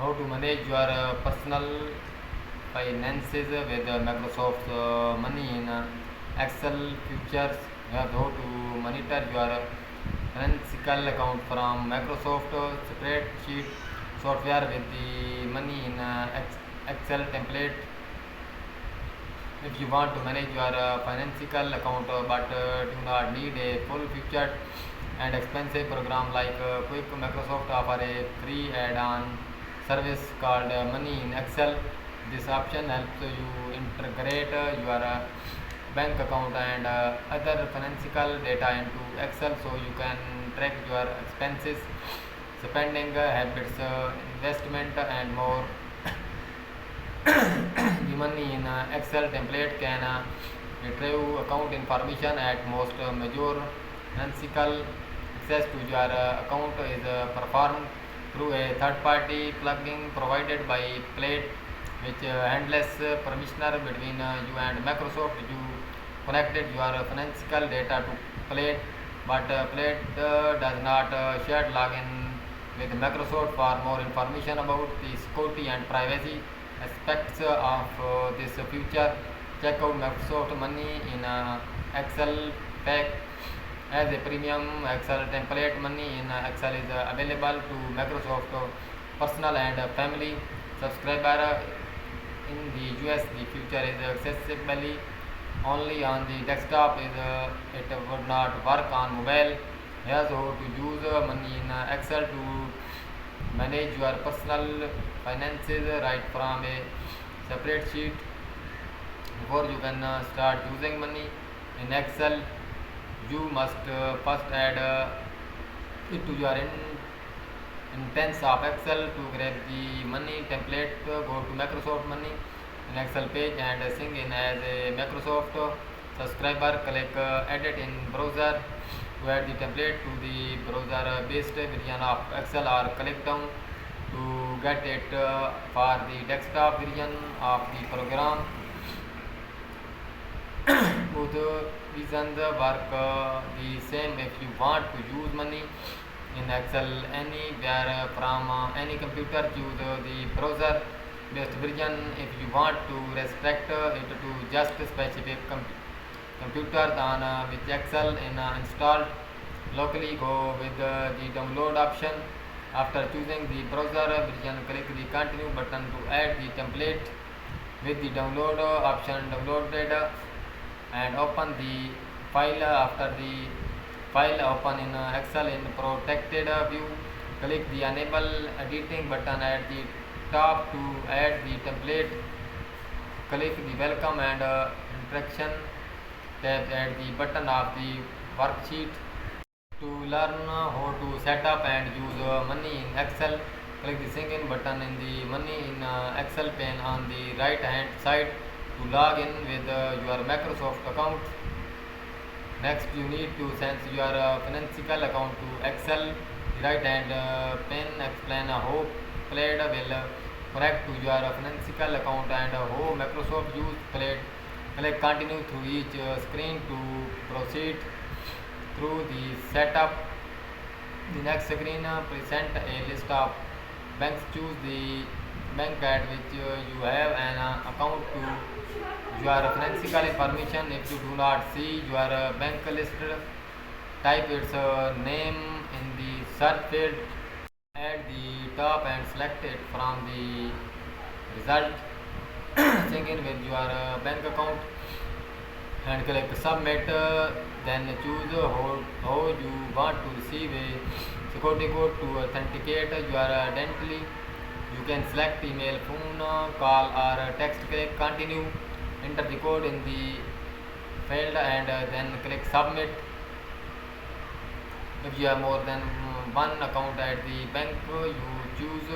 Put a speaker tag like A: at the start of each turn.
A: how to manage your personal finances with Microsoft Money in Excel features. You have how to monitor your financial account from Microsoft spreadsheet software with the money in Excel template. If you want to manage your financial account but do not need a full featured and expensive program like Quick, Microsoft offer a free add-on service called Money in Excel. This option helps you integrate your bank account and other financial data into Excel so you can track your expenses, spending habits, investment, and more. The money in Excel template can retrieve account information at most major financial access to your account is performed through a third-party plugin provided by Plate, which handles permissioner between you and Microsoft. You connected your financial data to Plate, but Plate does not share login with Microsoft. For more information about the security and privacy aspects of this feature, check out Microsoft Money in Excel pack. As a premium Excel template, Money in Excel is available to Microsoft personal and family subscriber. In the US, the feature is accessible only on the desktop. It would not work on mobile. Here's how to use Money in Excel to manage your personal finances right from a separate sheet. Before you can start using Money in Excel, you must first add it to your instance of Excel. To grab the Money template, go to Microsoft Money in Excel page and sign in as a Microsoft subscriber. Click edit in browser to add the template to the browser based version of Excel, or click down to get it for the desktop version of the program. Both reasons work the same. If you want to use Money in Excel anywhere from any computer, choose the browser based version. If you want to restrict it to just specific computers on which Excel is installed locally, go with the download option. After choosing the browser version, click the continue button to add the template with the download option downloaded and open the file. After the file open in Excel in protected view, click the enable editing button at the top to add the template. Click the welcome and interaction tab at the bottom of the worksheet. To learn how to set up and use Money in Excel, click the sign in button in the Money in Excel pane on the right hand side to log in with your Microsoft account. Next, you need to sense your financial account to Excel. The right hand pane explain how Plate will connect to your financial account and how Microsoft use Plate. Click continue through each screen to proceed through the setup. The next screen present a list of banks. Choose the bank at which you have an account to your financial information. If you do not see your bank list, type its name in the search field at the top and select it from the result. Sync in with your bank account and click submit. Then choose how you want to receive a security code to authenticate your identity. You can select email, phone call, or text. Click continue. Enter the code in the field and then click submit. If you have more than one account at the bank, you choose